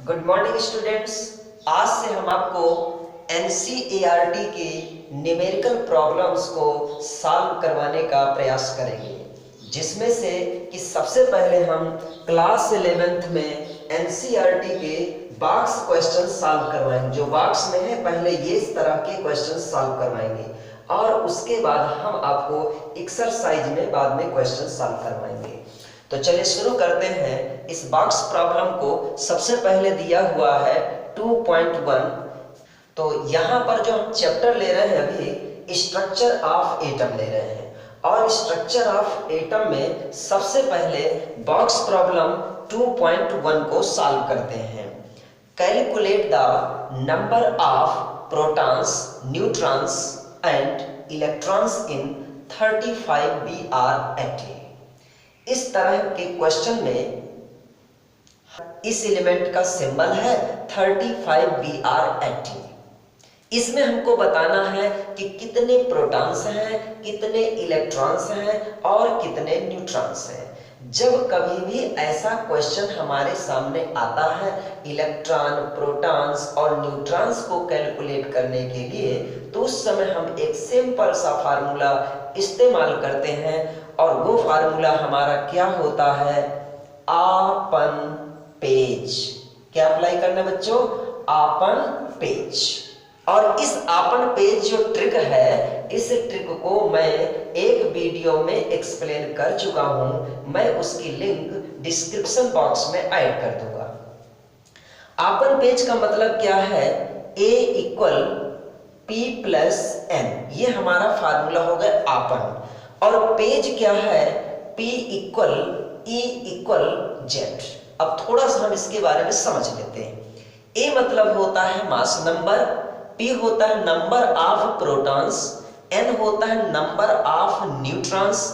Good morning students. आज से हम आपको एनसीईआरटी के न्यूमेरिकल प्रॉब्लम्स को सॉल्व करवाने का प्रयास करेंगे, जिसमें से कि सबसे पहले हम क्लास 11th में एनसीईआरटी के बॉक्स क्वेश्चन सॉल्व करवाएंगे। जो बॉक्स में है पहले ये इस तरह के क्वेश्चन सॉल्व करवाएंगे और उसके बाद हम आपको एक्सरसाइज में बाद में क्वेश्चन सॉल्व करवाएंगे। तो चलिए शुरू करते हैं। इस बॉक्स प्रॉब्लम को सबसे पहले दिया हुआ है 2.1। तो यहाँ पर जो हम चैप्टर ले रहे हैं अभी स्ट्रक्चर ऑफ एटम ले रहे हैं और स्ट्रक्चर ऑफ एटम में सबसे पहले बॉक्स प्रॉब्लम 2.1 को सॉल्व करते हैं। Calculate the number of protons, neutrons and electrons in 35 BR80। इस तरह के क्वेश्चन में इस एलिमेंट का सिंबल है 35 BR80। इसमें हमको बताना है कि कितने प्रोटॉन्स हैं, कितने इलेक्ट्रॉन्स हैं और कितने न्यूट्रॉन्स हैं। जब कभी भी ऐसा क्वेश्चन हमारे सामने आता है इलेक्ट्रॉन, प्रोटॉन्स और न्यूट्रॉन्स को कैलकुलेट करने के लिए, तो उस समय हम एक सिंपल सा फार्मूला इस्तेमाल करते हैं और वो फार्मूला हमारा क्या होता है? आपन पेज। क्या अप्लाई करना है बच्चों? आपन पेज। और इस आपन पेज जो ट्रिक है, इस ट्रिक को मैं एक वीडियो में एक्सप्लेन कर चुका हूं। मैं उसकी लिंक डिस्क्रिप्शन बॉक्स में ऐड कर दूंगा। आपन पेज का मतलब क्या है? A equal P plus N, ये हमारा फार्मूला हो गया आपन। और पेज क्या है? P equal E equal Z। अब थोड़ा सा हम इसके बारे में समझ लेते हैं। A मतलब होता है मास नंबर, P होता है नंबर ऑफ प्रोटॉन्स, N होता है number of neutrons,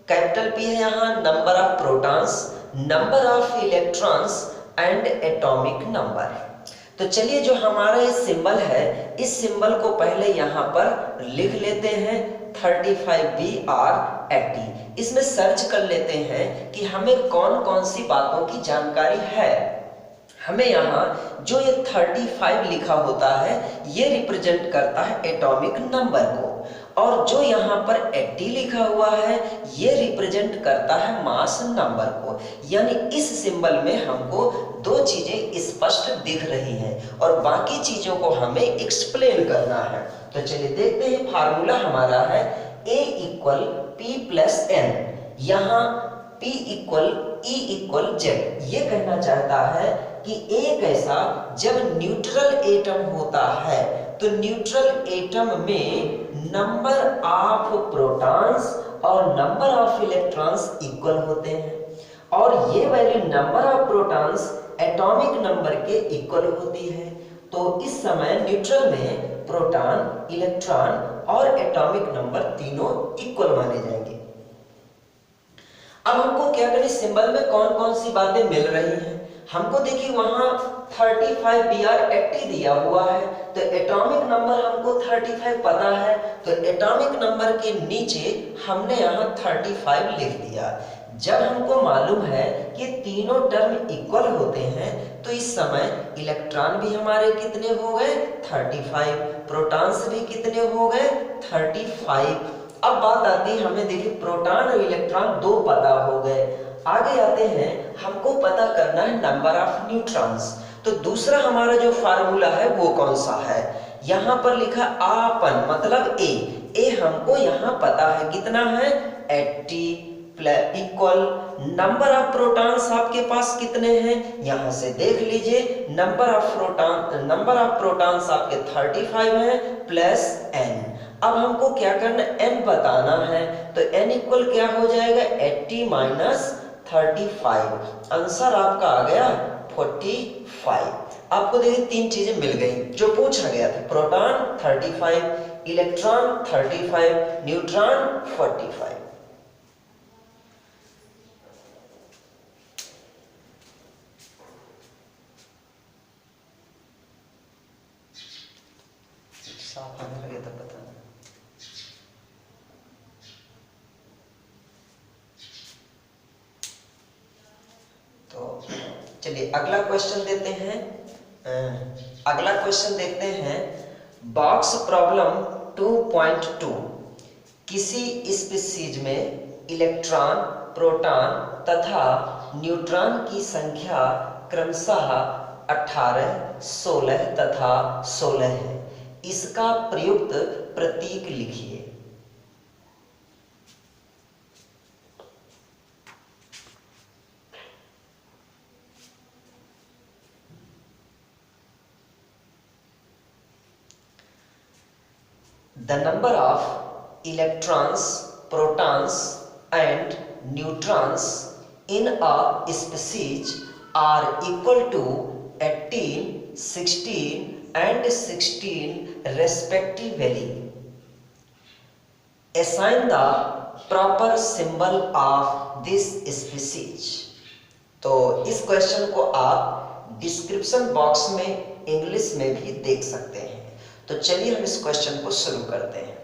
capital P है यहाँ number of protons, number of electrons and atomic number. तो चलिए जो हमारा ये सिंबल है, इस सिंबल को पहले यहाँ पर लिख लेते हैं 35 BR80। इसमें सर्च कर लेते हैं कि हमें कौन कौन सी बातों की जानकारी है। हमें यहाँ जो ये 35 लिखा होता है ये रिप्रेजेंट करता है एटॉमिक नंबर को, और जो यहाँ पर 80 लिखा हुआ है ये रिप्रेजेंट करता है मास नंबर को। यानी इस सिंबल में हमको दो चीजें स्पष्ट दिख रही हैं और बाकी चीजों को हमें एक्सप्लेन करना है। तो चलिए देखते हैं। फार्मूला हमारा है A equal P plus N। यहाँ P equal E equal Z। ये कहना चाहता है कि एक ऐसा जब न्यूट्रल एटम होता है तो न्यूट्रल एटम में नंबर ऑफ प्रोटॉन्स और नंबर ऑफ इलेक्ट्रॉन्स इक्वल होते हैं, और ये value number of protons atomic number के इक्वल होती है। तो इस समय न्यूट्रल में प्रोटॉन, इलेक्ट्रॉन और एटॉमिक नंबर तीनों इक्वल माने जाएंगे। अब हमको क्या करें? सिंबल में कौन कौन सी बातें मिल रही हैं हमको? देखिए वहां 35 BR80 दिया हुआ है, तो एटॉमिक नंबर हमको 35 पता है, तो एटॉमिक नंबर के नीचे हमने यहाँ 35 लिख दिया। जब हमको मालूम है कि तीनों टर्म इक्वल होते हैं, तो इस समय इलेक्ट्रॉन भी हमारे कितने हो गए? 35। प्रोटॉन्स भी कितने हो गए? 35। अब बात आती है हमें, देखिए प्रोटॉन और इलेक्ट्रॉन दो पता हो गए। आगे आते हैं, हमको पता करना है नंबर ऑफ न्यूट्रॉन्स। तो दूसरा हमारा जो फार्मूला है वो कौन सा है? यहाँ पर लिखा आपन मतलब ए हमको यहाँ पता है कितना है? 80 इक्वल नंबर ऑफ प्रोटॉन्स आपके पास कितने हैं? यहां से देख लीजिए, नंबर ऑफ प्रोटॉन्स आपके 35 है प्लस n। अब हमको क्या करना? n बताना है, तो n इक्वल क्या हो जाएगा? 80 माइनस 35। आंसर आपका आ गया 45। आपको देखिए तीन चीजें मिल गई जो पूछा गया था। Proton 35, electron 35, neutron 45। साफ आने लगे तब बताना। तो चलिए अगला क्वेश्चन देते हैं। अगला क्वेश्चन देखते हैं बॉक्स प्रॉब्लम 2.2। किसी स्पीशीज में इलेक्ट्रॉन, प्रोटॉन तथा न्यूट्रॉन की संख्या क्रमशः 18, 16 तथा 16 है। इसका प्रयुक्त प्रतीक लिखिए। The number of electrons, protons and neutrons in a species are equal to 18, 16 and 16 respectively. Assign the proper symbol of this species. तो इस क्वेश्चन को आप डिस्क्रिप्शन बॉक्स में इंग्लिश में भी देख सकते हैं। तो चलिए हम इस क्वेश्चन को शुरू करते हैं।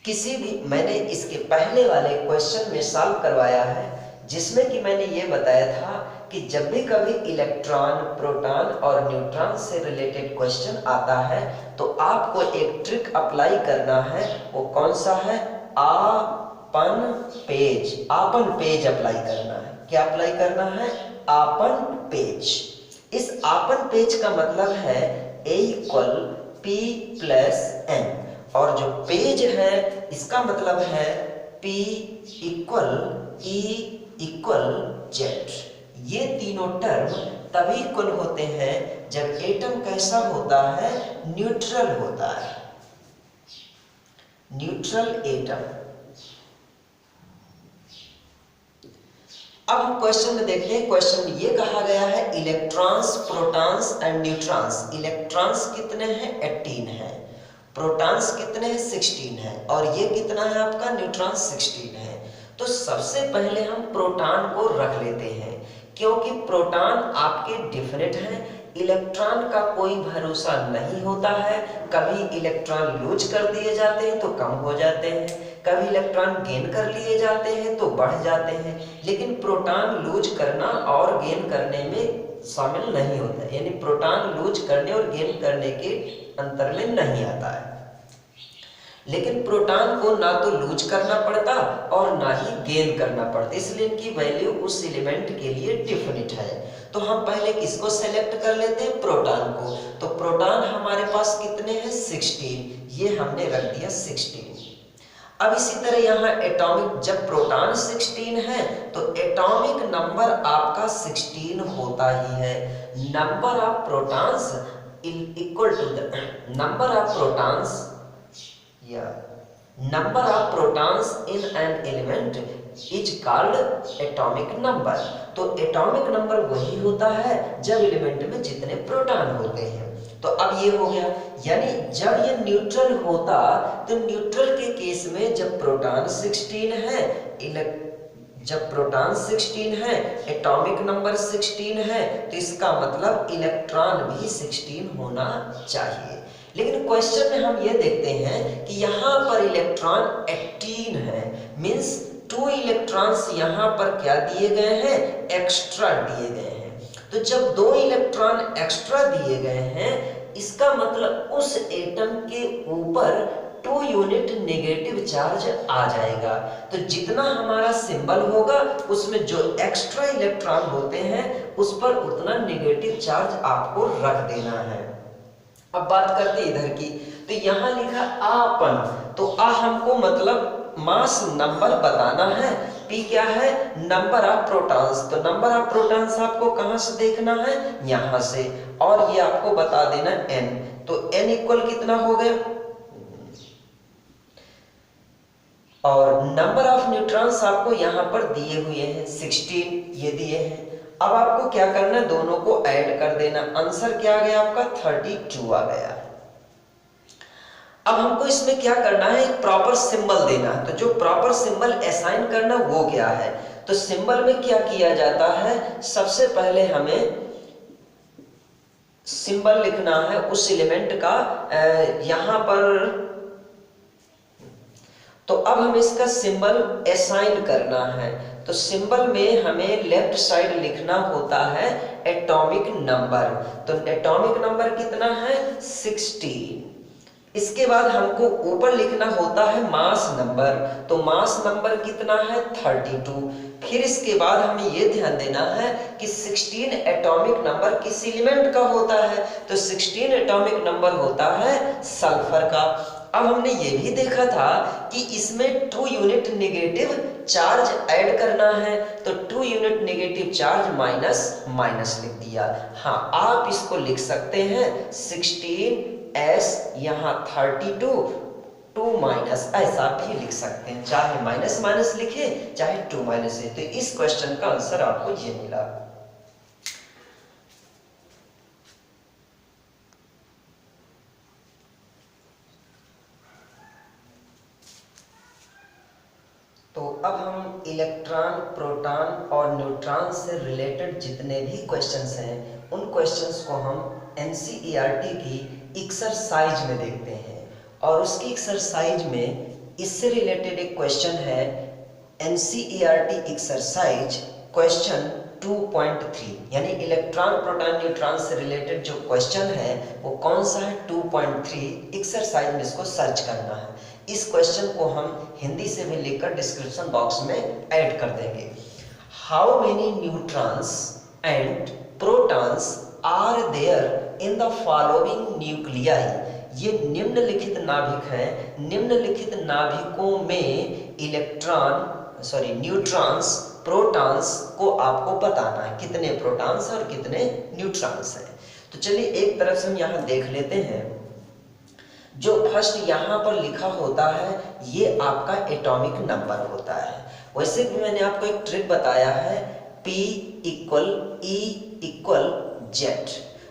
किसी भी मैंने इसके पहले वाले क्वेश्चन में सॉल्व करवाया है, जिसमें कि मैंने ये बताया था कि जब भी कभी इलेक्ट्रॉन, प्रोटॉन और न्यूट्रॉन से रिलेटेड क्वेश्चन आता है तो आपको एक ट्रिक अप्लाई करना है। वो कौन सा है? आपन पेज अप्लाई करना है। क्या अप्लाई करना है? आपन पेज। इस आपन पेज का मतलब है A = P + N, और जो पेज है इसका मतलब है P = E = Z। ये तीनों टर्म तभी इक्वल होते हैं जब एटम कैसा होता है? न्यूट्रल होता है, न्यूट्रल एटम। अब हम क्वेश्चन में देखते हैं। क्वेश्चन में ये कहा गया है electrons, protons and neutrons. Electrons कितने हैं? 18 है। प्रोटॉन्स कितने हैं? 16 है। और ये कितना है आपका? न्यूट्रॉन्स 16 है। तो सबसे पहले हम प्रोटॉन को रख लेते हैं, क्योंकि प्रोटॉन आपके डिफिनिट हैं। इलेक्ट्रॉन का कोई भरोसा नहीं होता है। कभी इलेक्ट्रॉन लूज कर दिए जाते हैं तो कम हो जाते हैं, कभी इलेक्ट्रॉन गेन कर लिए जाते हैं तो बढ़ जाते हैं, लेकिन प्रोटॉन लूज करना और गेन करने में शामिल नहीं होता है। यानी प्रोटॉन लूज करने और गेन करने के अंतर में नहीं आता है। लेकिन प्रोटॉन को ना तो लूज करना पड़ता और ना ही गेन करना पड़ता, इसलिए इनकी वैल्यू उस एलिमेंट के लिए डिफिनिट है। तो हम पहले किसको सेलेक्ट कर लेते हैं? प्रोटॉन को। तो प्रोटॉन हमारे पास कितने हैं? 16। ये हमने रख दिया 16। अब इसी तरह यहाँ एटॉमिक, जब प्रोटॉन 16 है तो एटॉमिक नंबर आपका 16 होता ही है। Number of protons equal to the number of protons या number of protons in an element is called atomic number. तो एटॉमिक नंबर वही होता है जब एलिमेंट में जितने प्रोटॉन होते हैं। तो अब ये हो गया, यानी जब ये न्यूट्रल होता तो न्यूट्रल के केस में जब प्रोटॉन 16 है, जब प्रोटॉन 16 है, एटॉमिक नंबर 16 है, तो इसका मतलब इलेक्ट्रॉन भी 16 होना चाहिए। लेकिन क्वेश्चन में हम ये देखते हैं कि यहाँ पर इलेक्ट्रॉन 18 है, मींस 2 इलेक्ट्रॉन्स यहाँ पर क्या दिए गए हैं? एक्स्ट्रा दिए गए हैं। तो जब 2 इलेक्ट्रॉन एक्स्ट्रा दिए गए हैं, इसका मतलब उस एटम के ऊपर 2 यूनिट नेगेटिव चार्ज आ जाएगा। तो जितना हमारा सिंबल होगा उसमें जो एक्स्ट्रा इलेक्ट्रॉन होते हैं उस पर उतना नेगेटिव चार्ज आपको रख देना है। अब बात करते इधर की, तो यहाँ लिखा आपन, तो आ हमको मतलब मास नंबर बताना है। पी क्या है? Number of protons. तो नंबर ऑफ प्रोटॉन्स आपको कहां से देखना है? यहां से। और ये आपको बता देना n। तो n इक्वल कितना हो गया? और नंबर ऑफ न्यूट्रॉन्स आपको यहां पर दिए हुए हैं 16, ये दिए हैं। अब आपको क्या करना है? दोनों को ऐड कर देना। आंसर क्या आ गया आपका? 32 आ गया। अब हमको इसमें क्या करना है? एक प्रॉपर सिंबल देना। तो जो प्रॉपर सिंबल असाइन करना वो क्या है? तो सिंबल में क्या किया जाता है? सबसे पहले हमें सिंबल लिखना है उस एलिमेंट का यहां पर। तो अब हमें इसका सिंबल असाइन करना है। तो सिंबल में हमें लेफ्ट साइड लिखना होता है एटॉमिक नंबर। तो एटॉमिक नंबर कितना है 16। इसके बाद हमको ऊपर लिखना होता है मास नंबर। तो मास नंबर कितना है 32। फिर इसके बाद हमें ये ध्यान देना है कि 16 एटॉमिक नंबर किस एलिमेंट का होता है। तो 16 एटॉमिक नंबर होता है सल्फर का। अब हमने ये भी देखा था कि इसमें 2 यूनिट नेगेटिव चार्ज ऐड करना है। तो 2 unit negative charge minus minus लिख दिया। हाँ, आप इसको लिख सकते हैं 16s यहाँ 32 2 माइनस, ऐसा भी लिख सकते हैं। चाहे माइनस माइनस लिखे चाहे 2 माइनस है। तो इस क्वेश्चन का आंसर आपको ये मिला। तो अब हम इलेक्ट्रॉन, प्रोटॉन और न्यूट्रॉन से रिलेटेड जितने भी क्वेश्चंस हैं उन क्वेश्चंस को हम एनसीईआरटी की एक्सरसाइज में देखते हैं। और उसकी एक्सरसाइज में इससे रिलेटेड एक क्वेश्चन है एनसीईआरटी एक्सरसाइज क्वेश्चन 2.3, यानी इलेक्ट्रॉन, प्रोटॉन, न्यूट्रॉन से रिलेटेड जो क्वेश्चन है वो कौन सा है 2.3। एक्सरसाइज में इसको सर्च करना है। इस क्वेश्चन को हम हिंदी से भी लिखकर डिस्क्रिप्शन बॉक्स में ऐड कर देंगे। How many neutrons and protons are there in the following nuclei. ये निम्नलिखित नाभिक हैं। निम्नलिखित नाभिकों में न्यूट्रॉन्स, प्रोटॉन्स को आपको बताना है कितने प्रोटॉन्स और कितने न्यूट्रॉन्स हैं। तो चलिए एक तरफ से हम यहाँ देख लेते हैं। जो फर्स्ट यहाँ पर लिखा होता है ये आपका एटॉमिक नंबर होता है। वैसे भी मैंने आपको एक ट्रिक बताया है P = E = Z।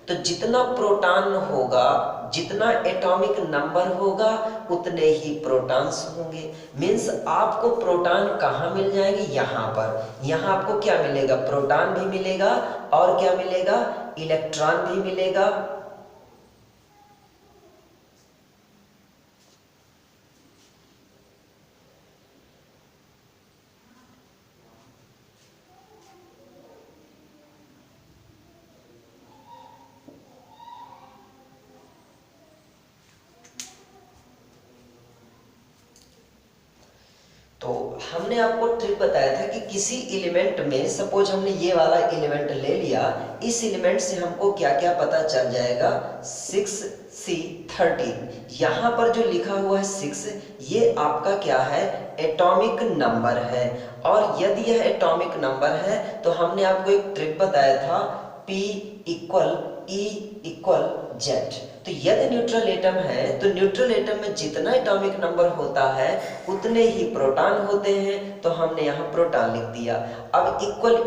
तो जितना प्रोटॉन होगा, जितना एटॉमिक नंबर होगा उतने ही प्रोटॉन्स होंगे। मीन्स आपको प्रोटॉन कहाँ मिल जाएंगे, यहाँ पर। यहाँ आपको क्या मिलेगा, प्रोटॉन भी मिलेगा और क्या मिलेगा, इलेक्ट्रॉन भी मिलेगा। तो हमने आपको ट्रिक बताया था कि किसी एलिमेंट में, सपोज हमने ये वाला एलिमेंट ले लिया, इस एलिमेंट से हमको क्या क्या पता चल जाएगा 6C13। यहाँ पर जो लिखा हुआ है 6, ये आपका क्या है, एटॉमिक नंबर है। और यदि यह एटॉमिक नंबर है तो हमने आपको एक ट्रिक बताया था P = E = Z। तो यदि न्यूट्रल एटम है तो न्यूट्रल एटम में जितना एटॉमिक नंबर होता है उतने ही प्रोटॉन होते हैं। तो हमने यहाँ प्रोटॉन लिख दिया। अब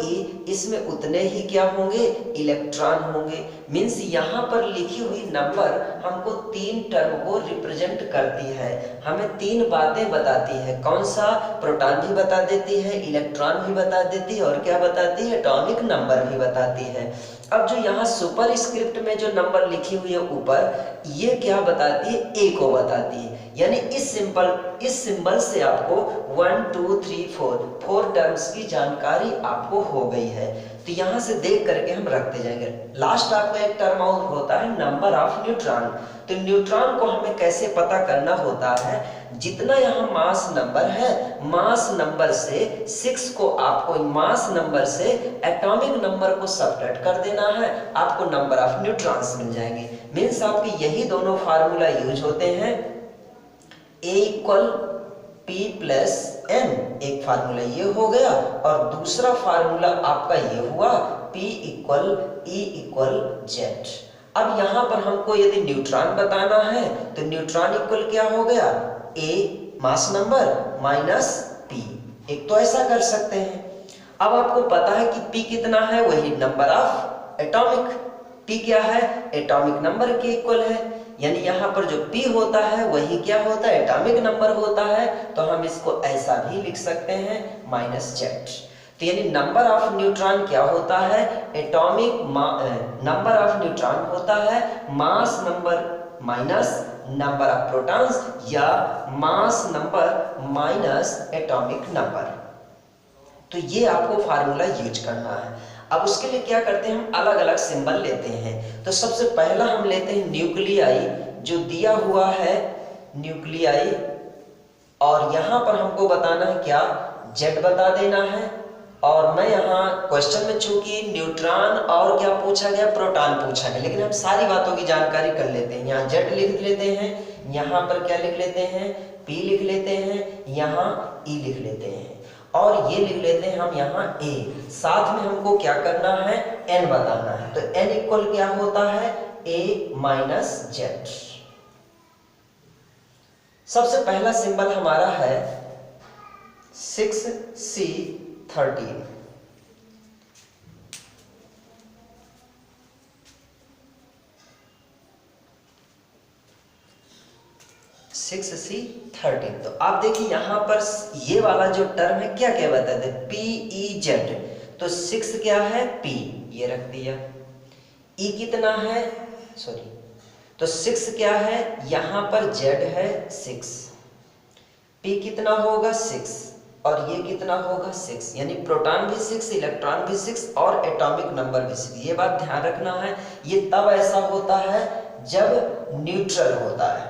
=E, इसमें उतने ही क्या होंगे, इलेक्ट्रॉन होंगे। मीन्स यहाँ पर लिखी हुई नंबर हमको 3 टर्म को रिप्रेजेंट करती है, हमें 3 बातें बताती है। कौन सा, प्रोटॉन भी बता देती है, इलेक्ट्रॉन भी बता देती है और क्या बताती है, एटॉमिक नंबर भी बताती है। अब जो यहाँ सुपर स्क्रिप्ट में जो नंबर लिखी हुई है ऊपर, ये क्या बताती है, ए को बताती है। यानी इस सिंबल से आपको 1 2 3 4 टर्म्स की जानकारी आपको हो गई है। तो यहाँ से देख करके हम रखते जाएंगे। लास्ट आपका एक टर्म और होता है नंबर ऑफ न्यूट्रॉन। तो न्यूट्रॉन को हमें कैसे पता करना होता है, जितना यहाँ मास नंबर है, मास नंबर से 6 को आपको मास नंबर से एटॉमिक नंबर को सब्ट्रैक्ट कर देना है, आपको नंबर ऑफ न्यूट्रॉन्स मिल जाएंगे। मीन्स आपके यही दोनों फार्मूला यूज होते हैं। A = P + N, एक फार्मूला ये हो गया, और दूसरा फार्मूला आपका ये हुआ P = E = Z। अब यहाँ पर हमको यदि न्यूट्रॉन बताना है तो न्यूट्रॉन इक्वल क्या हो गया, A mass number minus P। एक तो ऐसा कर सकते हैं। अब आपको पता है कि P कितना है, वही नंबर ऑफ एटॉमिक। P क्या है, एटॉमिक नंबर के इक्वल है। यानी यहाँ पर जो P होता है वही क्या होता है, एटॉमिक नंबर होता है। तो हम इसको ऐसा भी लिख सकते हैं -Z। तो यानी नंबर ऑफ न्यूट्रॉन क्या होता है, एटॉमिक नंबर ऑफ न्यूट्रॉन होता है mass number minus number of protons, या mass number minus atomic number. तो ये आपको फार्मूला यूज करना है। अब उसके लिए क्या करते हैं, हम अलग अलग सिंबल लेते हैं। तो सबसे पहला हम लेते हैं न्यूक्लियाई, जो दिया हुआ है न्यूक्लियाई, और यहाँ पर हमको बताना है क्या, जेड बता देना है। और मैं यहाँ क्वेश्चन में चूंकि न्यूट्रॉन और क्या पूछा गया, प्रोटॉन पूछा गया, लेकिन हम सारी बातों की जानकारी कर लेते हैं। यहाँ जेड लिख लेते हैं, यहाँ पर क्या लिख लेते हैं, पी लिख लेते हैं, यहाँ ई लिख लेते हैं, और ये लिख लेते हैं हम यहाँ ए। साथ में हमको क्या करना है, एन बताना है। तो एन इक्वल क्या होता है, ए माइनस जेड। सबसे पहला सिंबल हमारा है 6C13। 6C13। तो आप देखिए यहाँ पर ये वाला जो टर्म है क्या क्या बताते हैं, PEZ। तो 6 क्या है, P, ये रख दिया। E कितना है, सॉरी, तो 6 क्या है, यहाँ पर Z है 6, P कितना होगा 6, और ये कितना होगा 6, यानी प्रोटॉन भी 6, इलेक्ट्रॉन भी 6, और एटॉमिक नंबर भी 6। ये बात ध्यान रखना है। ये तब ऐसा होता है जब न्यूट्रल होता है,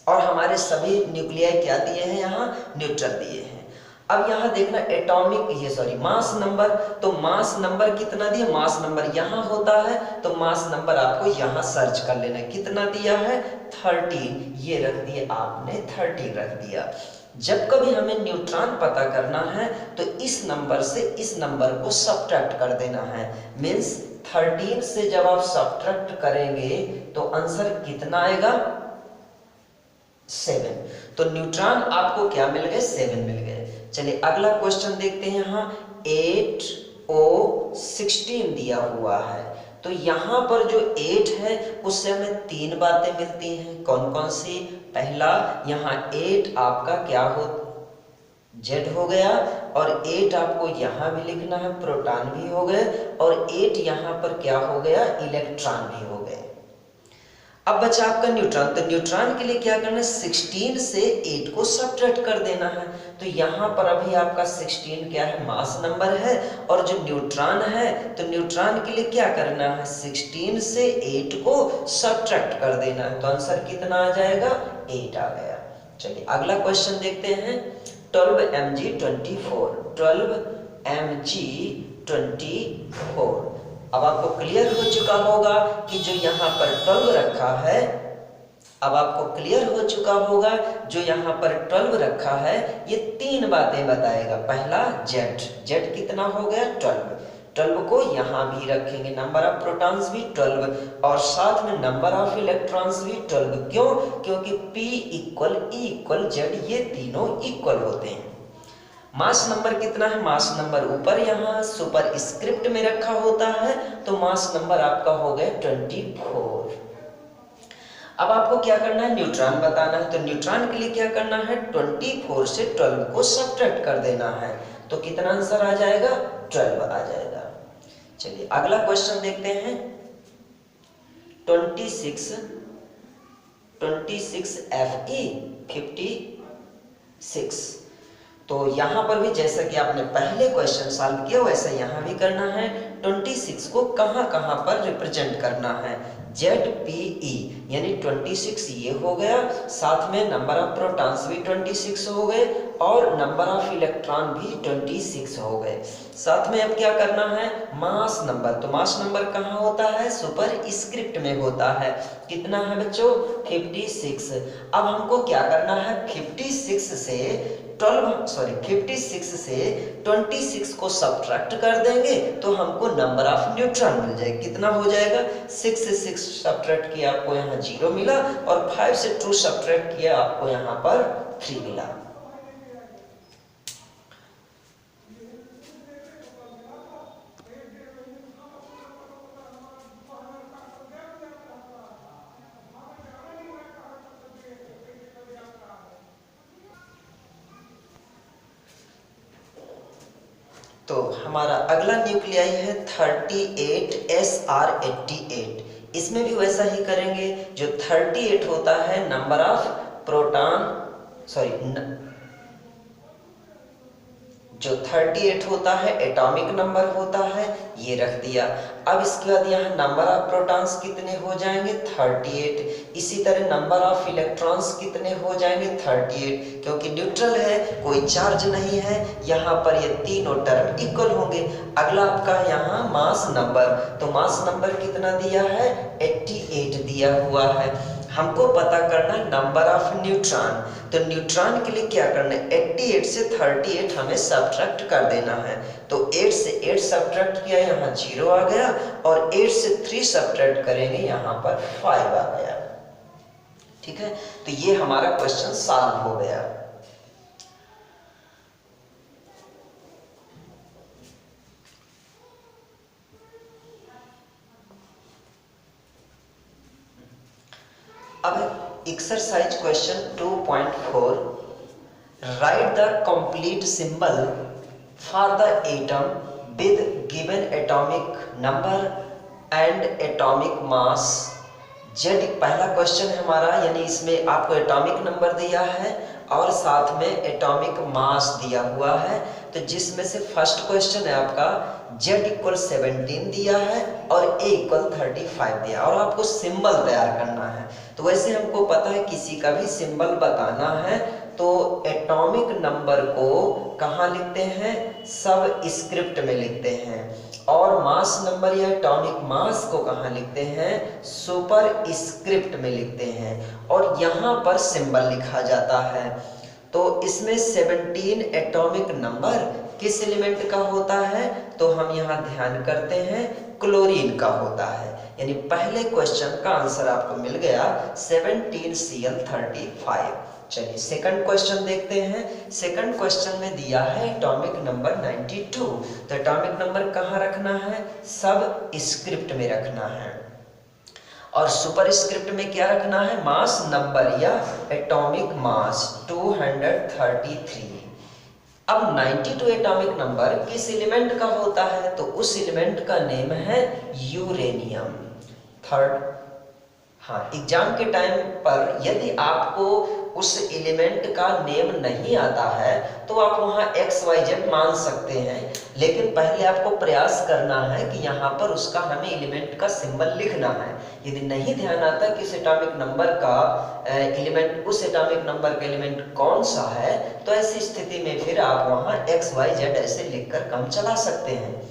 और हमारे सभी न्यूक्लियाई क्या दिए हैं, यहाँ न्यूट्रल दिए हैं। अब यहाँ देखना एटॉमिक, ये सॉरी, मास नंबर। तो मास नंबर कितना दिया, मास नंबर यहाँ होता है, तो मास नंबर आपको यहाँ सर्च कर लेना है। कितना दिया है, 13, ये रख दिया आपने, 13 रख दिया। जब कभी हमें न्यूट्रॉन पता करना है तो इस नंबर से इस नंबर को सब्ट्रैक्ट कर देना है। मीन्स 13 से जब आप सब्ट्रैक्ट करेंगे तो आंसर कितना आएगा, 7। तो न्यूट्रॉन आपको क्या मिल गए, 7 मिल गए। चलिए अगला क्वेश्चन देखते हैं। यहाँ 8O16 दिया हुआ है। तो यहाँ पर जो 8 है उससे हमें 3 बातें मिलती हैं। कौन कौन सी, पहला यहाँ 8 आपका क्या हो, जेड हो गया, और 8 आपको यहाँ भी लिखना है, प्रोटॉन भी हो गए, और 8 यहाँ पर क्या हो गया, इलेक्ट्रॉन भी हो गए। अब बचा आपका न्यूट्रॉन। तो न्यूट्रॉन के लिए क्या करना है, 16 से 8 को सब्ट्रैक्ट कर देना है। तो यहाँ पर अभी आपका 16 क्या है, मास नंबर है, और जो न्यूट्रॉन है, तो न्यूट्रॉन के लिए क्या करना है, 16 से 8 को सब्ट्रैक्ट कर देना है। तो आंसर कितना आ जाएगा, 8 आ गया। चलिए अगला क्वेश्चन देखते हैं। 12Mg24, 12Mg24। अब आपको क्लियर हो चुका होगा कि जो यहाँ पर 12 रखा है, अब आपको क्लियर हो चुका होगा जो यहाँ पर 12 रखा है, ये 3 बातें बताएगा। पहला जेड, जेड कितना हो गया, 12, 12 को यहाँ भी रखेंगे, नंबर ऑफ प्रोटॉन्स भी 12, और साथ में नंबर ऑफ इलेक्ट्रॉन्स भी 12। क्यों, क्योंकि P equal E equal Z, ये तीनों इक्वल होते हैं। मास नंबर कितना है, मास नंबर ऊपर यहाँ सुपर स्क्रिप्ट में रखा होता है, तो मास नंबर आपका हो गया 24। अब आपको क्या करना है, न्यूट्रॉन बताना है। तो न्यूट्रॉन के लिए क्या करना है, 24 से 12 को सब्ट्रैक्ट कर देना है। तो कितना आंसर आ जाएगा, 12 आ जाएगा। चलिए अगला क्वेश्चन देखते हैं। 26 Fe 56। तो यहाँ पर भी जैसा कि आपने पहले क्वेश्चन सॉल्व किया वैसा यहाँ भी करना है। 26 को कहाँ कहाँ पर रिप्रेजेंट करना है, ZPE, यानी 26 ये हो गया, साथ में नंबर ऑफ प्रोटॉन्स भी 26 हो गए, और नंबर ऑफ इलेक्ट्रॉन भी 26 हो गए। साथ में अब क्या करना है, मास नंबर। तो मास नंबर कहाँ होता है, सुपर स्क्रिप्ट में होता है। कितना है बच्चों, 56। अब हमको क्या करना है, 56 से 26 को सब्ट्रैक्ट कर देंगे तो हमको नंबर ऑफ न्यूट्रॉन मिल जाएगा। कितना हो जाएगा, 6 से 6 सब्ट्रैक्ट किया आपको यहाँ 0 मिला, और 5 से 2 सब्ट्रैक्ट किया आपको यहाँ पर 3 मिला। तो हमारा अगला न्यूक्लियाई है 38SR88। इसमें भी वैसा ही करेंगे। जो 38 होता है नंबर ऑफ प्रोटॉन, सॉरी, जो 38 होता है एटॉमिक नंबर होता है, ये रख दिया। अब इसके बाद यहाँ नंबर ऑफ प्रोटॉन्स कितने हो जाएंगे 38। इसी तरह नंबर ऑफ इलेक्ट्रॉन्स कितने हो जाएंगे 38, क्योंकि न्यूट्रल है, कोई चार्ज नहीं है, यहाँ पर ये तीनों टर्म इक्वल होंगे। अगला आपका यहाँ मास नंबर, तो मास नंबर कितना दिया है 88 दिया हुआ है। हमको पता करना है नंबर ऑफ न्यूट्रॉन, तो न्यूट्रॉन के लिए क्या करना है 88 से 38 हमें सब्ट्रैक्ट कर देना है। तो 8 से 8 सब्ट्रैक्ट किया, यहाँ 0 आ गया, और 8 से 3 सब्ट्रैक्ट करेंगे, यहाँ पर 5 आ गया। ठीक है, तो ये हमारा क्वेश्चन सॉल्व हो गया। अब exercise question 2.4, right the complete symbol for the atom with given atomic number and atomic mass Z. पहला क्वेश्चन है हमारा, यानी इसमें आपको एटॉमिक नंबर दिया है और साथ में एटॉमिक मास दिया हुआ है। तो जिसमें से फर्स्ट क्वेश्चन है आपका Z इक्वल 17 दिया है और A इक्वल 35 दिया, और आपको सिंबल तैयार करना है। तो वैसे हमको पता है किसी का भी सिंबल बताना है तो एटॉमिक नंबर को कहाँ लिखते हैं, सब स्क्रिप्ट में लिखते हैं, और मास नंबर या एटॉमिक मास को कहाँ लिखते हैं, सुपर स्क्रिप्ट में लिखते हैं, और यहाँ पर सिंबल लिखा जाता है। तो इसमें 17 एटॉमिक नंबर किस एलिमेंट का होता है, तो हम यहाँ ध्यान करते हैं क्लोरीन का होता है। यानी पहले क्वेश्चन का आंसर आपको मिल गया 17Cl35। चलिए सेकंड क्वेश्चन देखते हैं। सेकंड क्वेश्चन में दिया है एटॉमिक नंबर 92, तो एटॉमिक नंबर कहाँ रखना है, सब स्क्रिप्ट में रखना है, और सुपर स्क्रिप्ट में क्या रखना है, मास नंबर या एटॉमिक मास 233। अब 92 एटॉमिक नंबर किस एलिमेंट का होता है, तो उस एलिमेंट का नेम है यूरेनियम। थर्ड, हाँ, एग्जाम के टाइम पर यदि आपको उस एलिमेंट का नेम नहीं आता है तो आप वहाँ XYZ मान सकते हैं, लेकिन पहले आपको प्रयास करना है कि यहाँ पर उसका हमें एलिमेंट का सिंबल लिखना है। यदि नहीं ध्यान आता कि उस एटॉमिक नंबर का एलिमेंट, उस एटॉमिक नंबर का एलिमेंट कौन सा है, तो ऐसी स्थिति में फिर आप वहाँ XYZ ऐसे लिखकर काम चला सकते हैं।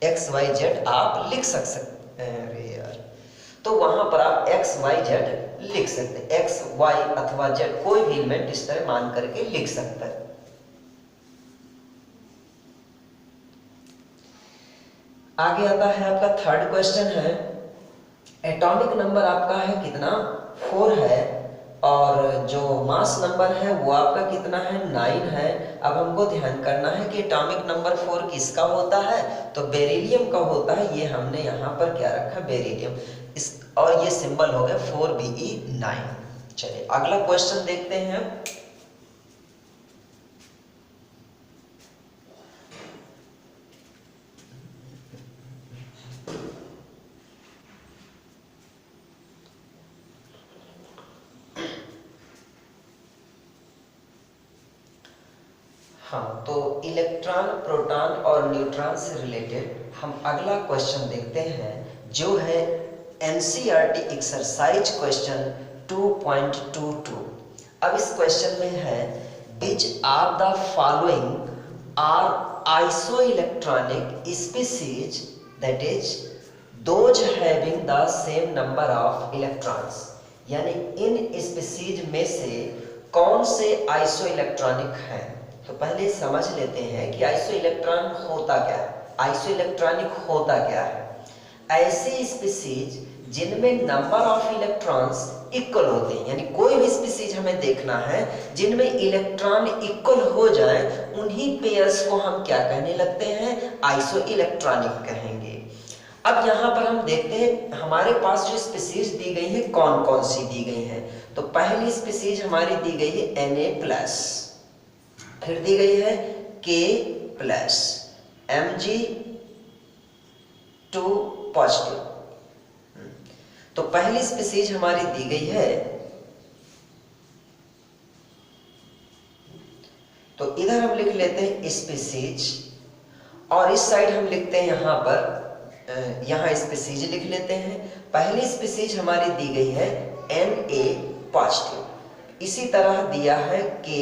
XYZ आप लिख सकते हैं, अरे यार, तो वहां पर आप XYZ लिख सकते हैं, X, Y अथवा Z, कोई भी एलिमेंट इस तरह मान करके लिख सकता है। आगे आता है आपका थर्ड क्वेश्चन है, एटॉमिक नंबर आपका है कितना 4 है, और जो मास नंबर है वो आपका कितना है 9 है। अब हमको ध्यान करना है कि एटॉमिक नंबर 4 किसका होता है, तो बेरिलियम का होता है। ये हमने यहाँ पर क्या रखा, बेरिलियम, इस, और ये सिंबल हो गया 4Be9। चलिए अगला क्वेश्चन देखते हैं। हाँ, तो इलेक्ट्रॉन, प्रोटॉन और न्यूट्रॉन से रिलेटेड हम अगला क्वेश्चन देखते हैं, जो है NCERT एक्सरसाइज क्वेश्चन 2.22। अब इस क्वेश्चन में है, which are the following are isoelectronic species, that is those having the same number of electrons. यानी इन स्पीसीज में से कौन से आइसो इलेक्ट्रॉनिक हैं। तो पहले समझ लेते हैं कि आइसो इलेक्ट्रॉन होता क्या है, आइसो इलेक्ट्रॉनिक होता क्या है। ऐसी स्पीसीज जिनमें नंबर ऑफ इलेक्ट्रॉन्स इक्वल होते हैं, यानी कोई भी स्पीसीज हमें देखना है जिनमें इलेक्ट्रॉन इक्वल हो जाए, उन्हीं पेयर्स को हम क्या कहने लगते हैं, आइसो इलेक्ट्रॉनिक कहेंगे। अब यहाँ पर हम देखते हैं हमारे पास जो स्पीसीज दी गई है कौन कौन सी दी गई है। तो पहली स्पीसीज हमारी दी गई है Na+, फिर दी गई है K+, Mg2 पॉजिटिव। तो पहली स्पीसीज हमारी दी गई है, तो इधर इधर हम लिख लेते हैं स्पीसीज, और इस साइड हम लिखते हैं यहाँ पर यहाँ स्पीसीज लिख लेते हैं। पहली स्पीसीज हमारी दी गई है Na पॉजिटिव, इसी तरह दिया है K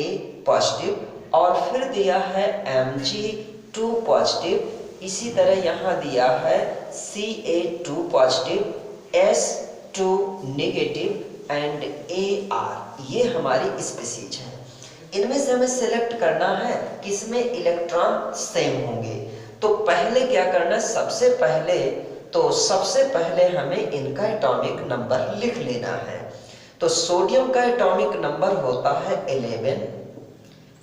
पॉजिटिव, और फिर दिया है Mg2 पॉजिटिव, इसी तरह यहाँ दिया है Ca2 positive, S2 negative and Ar। ये हमारी स्पीसीज है। इनमें से हमें सेलेक्ट करना है किसमें इलेक्ट्रॉन सेम होंगे। तो पहले क्या करना है, सबसे पहले हमें इनका एटॉमिक नंबर लिख लेना है। तो सोडियम का एटॉमिक नंबर होता है 11,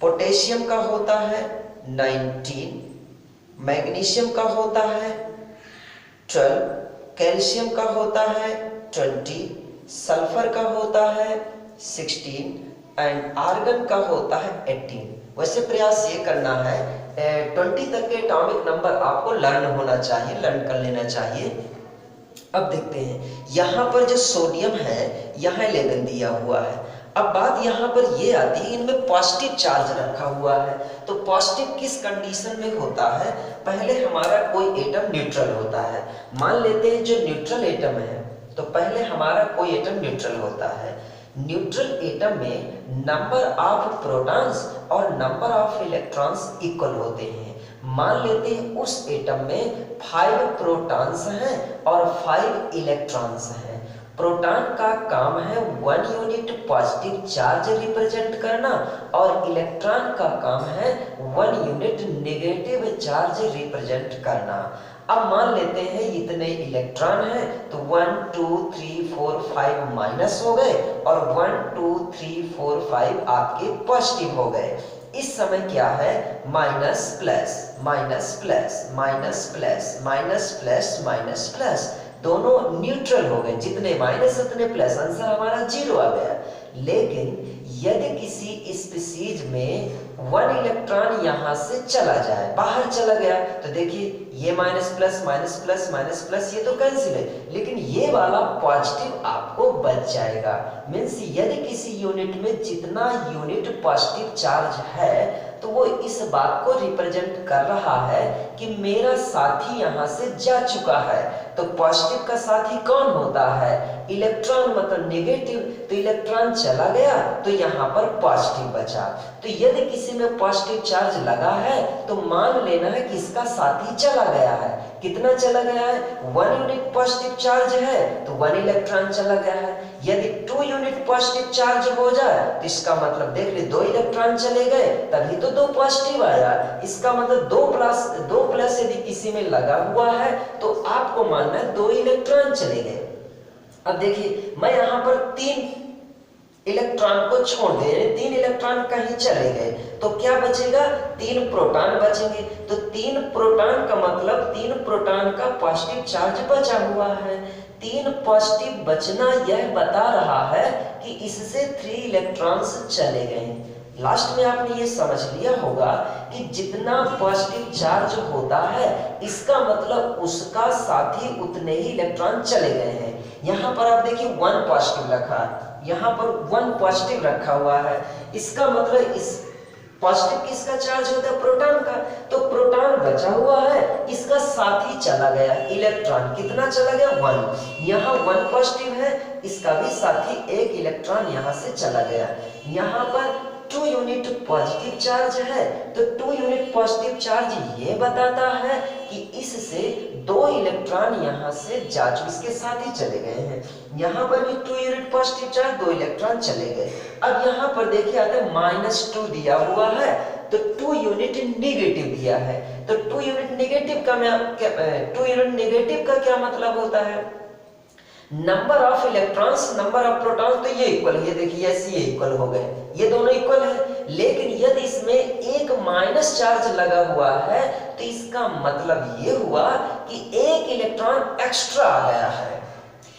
पोटेशियम का होता है 19, मैग्नीशियम का होता है 12, कैल्शियम का होता है 20, सल्फर का होता है 16 एंड आर्गन का होता है 18। वैसे प्रयास ये करना है 20 तक के एटॉमिक नंबर आपको लर्न होना चाहिए, लर्न कर लेना चाहिए। अब देखते हैं यहाँ पर जो सोडियम है यहाँ 11 दिया हुआ है। अब बात यहाँ पर ये आती है, इनमें पॉजिटिव चार्ज रखा हुआ है। तो पॉजिटिव किस कंडीशन में होता है, पहले हमारा कोई एटम न्यूट्रल होता है। मान लेते हैं जो न्यूट्रल एटम है, तो पहले हमारा कोई एटम न्यूट्रल होता है। न्यूट्रल एटम में नंबर ऑफ प्रोटॉन्स और नंबर ऑफ इलेक्ट्रॉन्स इक्वल होते हैं। मान लेते हैं उस एटम में 5 प्रोटॉन्स हैं और 5 इलेक्ट्रॉन्स हैं। प्रोटॉन का काम है 1 यूनिट पॉजिटिव चार्ज रिप्रेजेंट करना, और इलेक्ट्रॉन का काम है 1 यूनिट नेगेटिव चार्ज रिप्रेजेंट करना। अब मान लेते हैं इतने इलेक्ट्रॉन हैं, तो 1 2 3 4 5 माइनस हो गए और 1 2 3 4 5 आपके पॉजिटिव हो गए। इस समय क्या है, minus plus minus plus minus plus minus plus minus plus, दोनों न्यूट्रल हो गए। जितने माइनस उतने प्लस, आंसर हमारा 0 आ गया। लेकिन यदि किसी स्पीसीज में 1 इलेक्ट्रॉन यहाँ से चला जाए, बाहर चला गया, तो देखिए ये minus plus minus plus minus plus ये तो कैंसिल है, लेकिन ये वाला पॉजिटिव आपको बच जाएगा। मीन्स यदि किसी यूनिट में जितना यूनिट पॉजिटिव चार्ज है, तो वो इस बात को रिप्रेजेंट कर रहा है कि मेरा साथी यहाँ से जा चुका है। तो पॉजिटिव का साथी कौन होता है, इलेक्ट्रॉन, मतलब नेगेटिव। तो इलेक्ट्रॉन चला गया तो यहाँ पर पॉजिटिव बचा। तो यदि किसी में पॉजिटिव चार्ज लगा है तो मान लेना है कि इसका साथी चला गया है। कितना चला गया है, 1 यूनिट पॉजिटिव चार्ज है तो 1 इलेक्ट्रॉन चला गया है। यदि 2 यूनिट पॉजिटिव चार्ज हो जाए तो इसका मतलब देख ले 2 इलेक्ट्रॉन चले गए, तभी तो 2 पॉजिटिव आया। इसका मतलब 2 प्लस यदि किसी में लगा हुआ है तो आपको मानना है 2 इलेक्ट्रॉन चले गए। अब देखिए मैं यहाँ पर 3 इलेक्ट्रॉन को छोड़ दे, 3 इलेक्ट्रॉन कहीं चले गए, तो क्या बचेगा, 3 प्रोटॉन बचेंगे। तो 3 प्रोटॉन का मतलब 3 प्रोटॉन का पॉजिटिव चार्ज बचा हुआ है। 3 पॉजिटिव बचना यह बता रहा है कि इससे 3 इलेक्ट्रॉन्स चले गए। लास्ट में आपने ये समझ लिया होगा कि जितना पॉजिटिव चार्ज होता है इसका मतलब उसका साथी उतने ही इलेक्ट्रॉन चले गए हैं। यहाँ पर आप देखिए 1 पॉजिटिव रखा, यहाँ पर 1 पॉजिटिव रखा हुआ है, इसका मतलब इस पॉजिटिव किसका चार्ज होता है, प्रोटॉन का। तो प्रोटॉन बचा हुआ है, इसका साथी चला गया, इलेक्ट्रॉन कितना चला गया, 1। यहाँ 1 पॉजिटिव है, इसका भी साथी 1 इलेक्ट्रॉन यहाँ से चला गया। यहाँ पर 2 यूनिट पॉजिटिव चार्ज है, तो 2 यूनिट पॉजिटिव चार्ज ये बताता है कि इससे 2 इलेक्ट्रॉन यहाँ से जा चुके, इसके साथ ही चले गए हैं। यहाँ पर भी 2 यूनिट पॉजिटिव चार्ज, 2 इलेक्ट्रॉन चले गए। अब यहाँ पर देखिए आता है -2 दिया हुआ है, तो 2 यूनिट नेगेटिव दिया है। तो 2 यूनिट नेगेटिव का क्या मतलब होता है, number of electrons number of protons, तो ये इक्वल है। ये देखिए ऐसे ये इक्वल हो गए, ये दोनों इक्वल है। लेकिन यदि इसमें एक माइनस चार्ज लगा हुआ है तो इसका मतलब ये हुआ कि 1 इलेक्ट्रॉन एक्स्ट्रा आ गया है।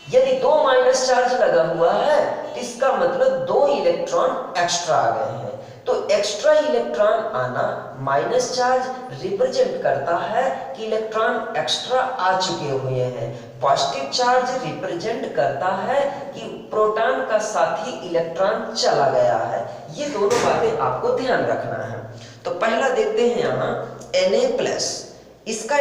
यदि 2 माइनस चार्ज लगा हुआ है तो इसका मतलब 2 इलेक्ट्रॉन एक्स्ट्रा आ गए हैं। तो एक्स्ट्रा इलेक्ट्रॉन आना माइनस चार्ज रिप्रेजेंट करता है कि इलेक्ट्रॉन एक्स्ट्रा आ चुके हुए हैं। पॉजिटिव चार्ज रिप्रेजेंट करता है कि प्रोटॉन का साथी इलेक्ट्रॉन चला गया है। ये दोनों बातें आपको ध्यान रखना है। तो पहला देखते हैं यहाँ Na+, इसका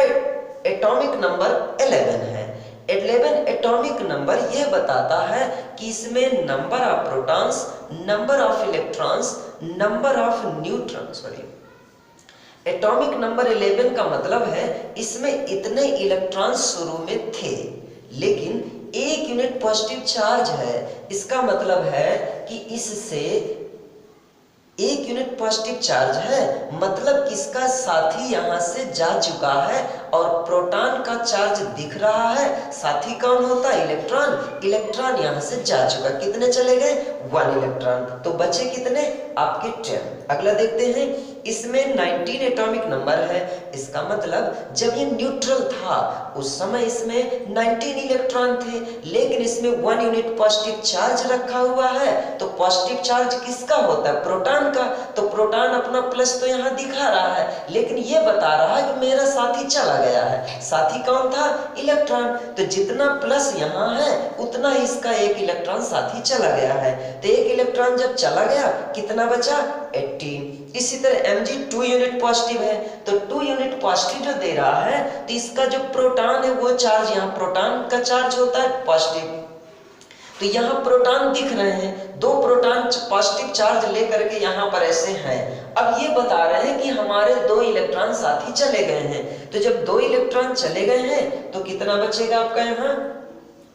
एटॉमिक नंबर 11 है। 11 एटॉमिक नंबर यह बताता है कि इसमें number of protons, number of electrons, number of neutrons, atomic number 11 का मतलब है इसमें इतने इलेक्ट्रॉन्स शुरू में थे, लेकिन 1 यूनिट पॉजिटिव चार्ज है। इसका मतलब है कि इससे 1 यूनिट पॉजिटिव चार्ज है, मतलब किसका साथी यहां से जा चुका है और प्रोटॉन का चार्ज दिख रहा है। साथी कौन होता है? इलेक्ट्रॉन। इलेक्ट्रॉन यहां से जा चुका, कितने चले गए? 1 इलेक्ट्रॉन, तो बचे कितने? आपके 10। अगला देखते हैं, इसमें 19 एटॉमिक नंबर है। इसका मतलब जब ये न्यूट्रल था उस समय इसमें 19 इलेक्ट्रॉन थे, लेकिन इसमें 1 यूनिट पॉजिटिव चार्ज रखा हुआ है। तो पॉजिटिव चार्ज किसका होता है? प्रोटॉन का। तो प्रोटॉन अपना प्लस तो यहाँ दिखा रहा है, लेकिन ये बता रहा है कि मेरा साथी चला गया है। साथी कौन था? इलेक्ट्रॉन। तो जितना प्लस यहाँ है उतना ही इसका 1 इलेक्ट्रॉन साथी चला गया है। तो 1 इलेक्ट्रॉन जब चला गया, कितना बचा? 18। इसी तरह Mg 2 यूनिट पॉजिटिव है, तो 2 यूनिट पॉजिटिव जो दे रहा है, तो इसका जो प्रोटॉन है वो चार्ज, यहाँ प्रोटॉन का चार्ज होता है पॉजिटिव। तो यहाँ प्रोटॉन दिख रहे हैं, 2 प्रोटॉन पॉजिटिव चार्ज लेकर के यहाँ पर ऐसे हैं। अब ये बता रहे हैं कि हमारे 2 इलेक्ट्रॉन साथी चले गए हैं। तो जब 2 इलेक्ट्रॉन चले गए हैं तो कितना बचेगा आपका? यहाँ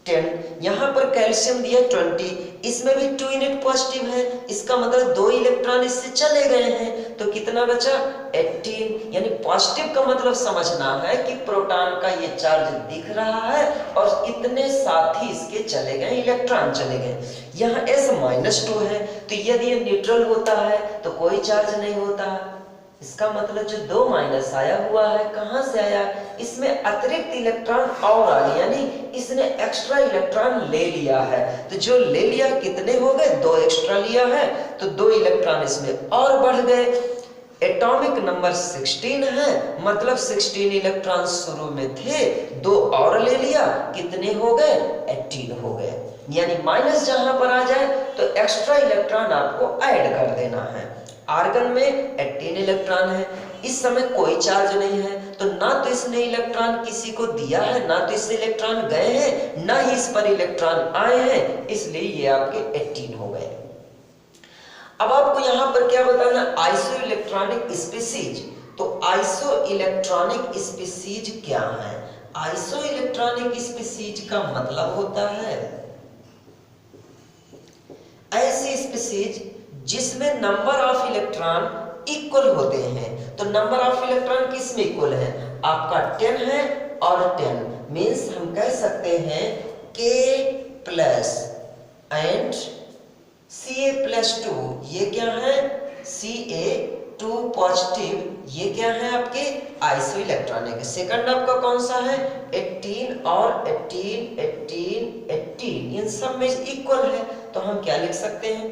10। यहाँ पर कैल्शियम दिया 20, इसमें भी 2 यूनिट पॉजिटिव है। इसका मतलब 2 इलेक्ट्रॉन इससे चले गए हैं, तो कितना बचा? 18। यानी पॉजिटिव का मतलब समझना है कि प्रोटॉन का ये चार्ज दिख रहा है और इतने साथी इसके चले गए, इलेक्ट्रॉन चले गए। यहाँ S-2 है, तो यदि ये न्यूट्रल होता है तो कोई चार्ज नहीं होता। इसका मतलब जो 2 माइनस आया हुआ है, कहां से आया? इसमें अतिरिक्त इलेक्ट्रॉन और आ गया, यानी इसने एक्स्ट्रा इलेक्ट्रॉन ले लिया है। तो जो ले लिया, कितने हो गए? 2 एक्स्ट्रा लिया है, तो 2 इलेक्ट्रॉन इसमें और बढ़ गए। एटॉमिक नंबर 16 है, मतलब 16 इलेक्ट्रॉन शुरू में थे, 2 और ले लिया, कितने हो गए? 18 हो गए। यानी माइनस जहां पर आ जाए तो एक्स्ट्रा इलेक्ट्रॉन आपको ऐड कर देना है। आर्गन में 18 इलेक्ट्रॉन है, इस समय कोई चार्ज नहीं है, तो ना तो इसने इलेक्ट्रॉन किसी को दिया है, ना तो इससे इलेक्ट्रॉन गए हैं, ना ही इस पर इलेक्ट्रॉन आए हैं, इसलिए ये आपके 18 हो गए। अब आपको यहां पर क्या बताना? Iso electronic species. तो आइसो इलेक्ट्रॉनिक स्पीसीज क्या है? आइसो इलेक्ट्रॉनिक स्पीसीज का मतलब होता है ऐसी स्पीसीज जिसमें नंबर ऑफ इलेक्ट्रॉन इक्वल होते हैं। तो नंबर ऑफ इलेक्ट्रॉन किस में इक्वल है? आपका 10 है और 10 मीन्स हम कह सकते हैं K+ एंड Ca+2। ये क्या है? Ca2 पॉजिटिव, ये क्या है आपके? Iso electronic. सेकंड आपका कौन सा है? 18 और 18 18 18, इन सब में इक्वल है, तो हम क्या लिख सकते हैं?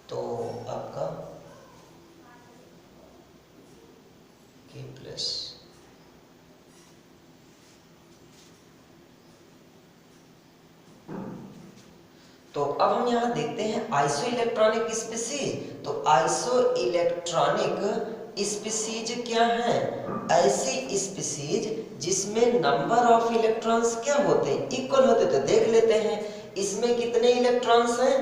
तो आपका K+। तो अब हम यहाँ देखते हैं आइसो इलेक्ट्रॉनिक स्पीसीज। तो आइसो इलेक्ट्रॉनिक स्पीसीज क्या है? ऐसी स्पीसीज जिसमें नंबर ऑफ इलेक्ट्रॉन्स क्या होते हैं? इक्वल होते। तो देख लेते हैं इसमें कितने इलेक्ट्रॉन्स हैं।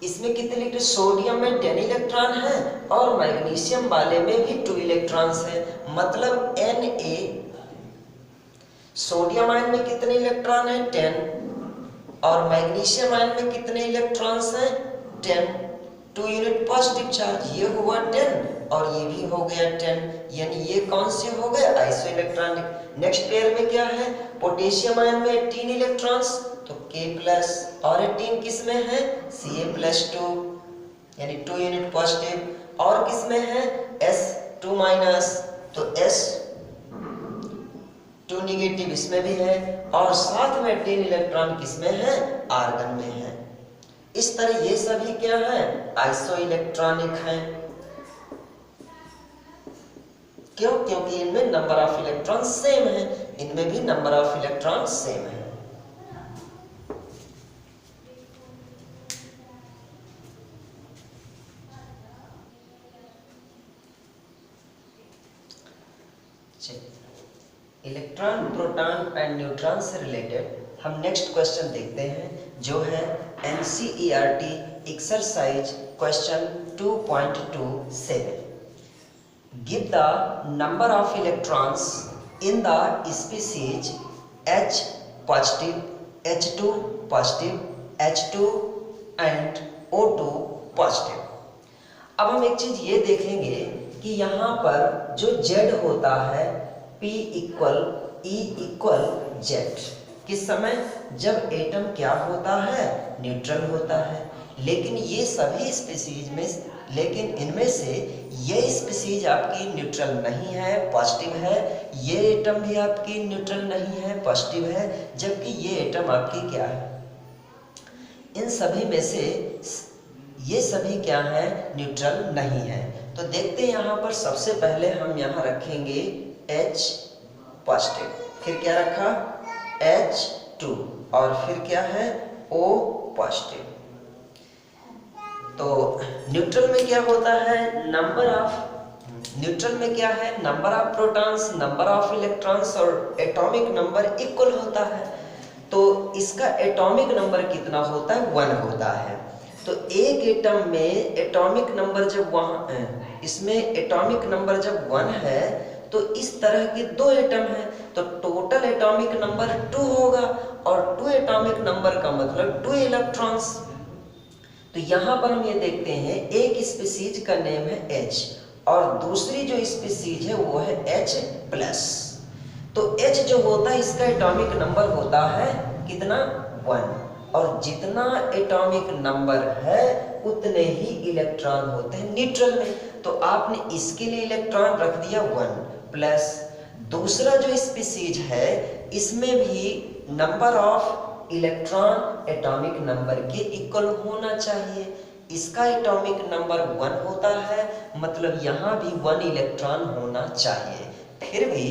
इसमें कितने इलेक्ट्रॉन? सोडियम में 10 इलेक्ट्रॉन है और मैग्नीशियम वाले में भी 2 इलेक्ट्रॉन्स है, मतलब Na। सोडियम आयन में कितने इलेक्ट्रॉन है? 10। और मैग्नीशियम आयन में कितने इलेक्ट्रॉन्स हैं? 10। 2 यूनिट पॉजिटिव चार्ज, ये हुआ 10 और ये भी हो गया 10, यानी ये कौन से हो गए? Iso electronic. नेक्स्ट पेयर में क्या है? पोटेशियम आयन में 18 इलेक्ट्रॉन्स, तो K+ और 18 किस में है? Ca+2, यानी 2 यूनिट पॉजिटिव। और किस में है? 2 माइनस, तो S 2 निगेटिव इसमें भी है और साथ में 10 इलेक्ट्रॉन किसमें है, आर्गन में है। इस तरह ये सभी क्या है, आइसो इलेक्ट्रॉनिक है। क्यों? क्योंकि इनमें नंबर ऑफ इलेक्ट्रॉन सेम है, इनमें भी नंबर ऑफ इलेक्ट्रॉन सेम है। इलेक्ट्रॉन, प्रोटॉन एंड न्यूट्रॉन से रिलेटेड हम नेक्स्ट क्वेश्चन देखते हैं, जो है NCERT exercise question 2.27। Give the number of electrons in the species H positive, H2 positive, H2 and O2 positive. अब हम एक चीज ये देखेंगे कि यहाँ पर जो Z होता है P equal E equal Z, किस समय, जब एटम क्या होता है, न्यूट्रल होता है। लेकिन ये सभी स्पीसीज में, लेकिन इनमें से ये स्पीसीज आपकी न्यूट्रल नहीं है, पॉजिटिव है। ये एटम भी आपकी न्यूट्रल नहीं है, पॉजिटिव है, जबकि ये एटम आपकी क्या है, इन सभी में से ये सभी क्या है, न्यूट्रल नहीं है। तो देखते हैं यहाँ पर सबसे पहले हम यहाँ रखेंगे H पॉजिटिव, फिर क्या रखा H2 और फिर क्या है O पॉजिटिव। तो न्यूट्रल में क्या होता है, न्यूट्रल में क्या है, number of protons, number of electrons और एटॉमिक नंबर इक्वल होता है। तो इसका एटॉमिक नंबर कितना होता है, 1 होता है। तो एक एटम में एटॉमिक नंबर जब इसमें एटॉमिक नंबर जब 1 है, तो इस तरह के 2 एटम हैं, तो टोटल एटॉमिक नंबर 2 होगा, और 2 एटॉमिक नंबर का मतलब 2 इलेक्ट्रॉन्स। तो यहाँ पर हम ये देखते हैं, एक स्पीसीज का नेम है H और दूसरी जो स्पीसीज है वो है H प्लस। तो H जो होता है इसका एटॉमिक नंबर होता है कितना, 1, और जितना एटॉमिक नंबर है उतने ही इलेक्ट्रॉन होते हैं न्यूट्रल में। तो आपने इसके लिए इलेक्ट्रॉन रख दिया 1 प्लस, दूसरा जो स्पीसीज है इसमें भी number of electron atomic number के इक्वल होना चाहिए। इसका एटॉमिक नंबर 1 होता है, मतलब यहाँ भी 1 इलेक्ट्रॉन होना चाहिए। फिर भी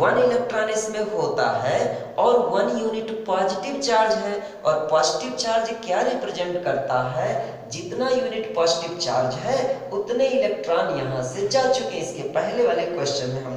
1 इलेक्ट्रॉन इसमें होता है और 1 यूनिट पॉजिटिव चार्ज है, और पॉजिटिव चार्ज क्या रिप्रेजेंट करता है, जितना यूनिट पॉजिटिव चार्ज है उतने इलेक्ट्रॉन यहाँ से जा चुके हैं। इसके पहले वाले क्वेश्चन में हम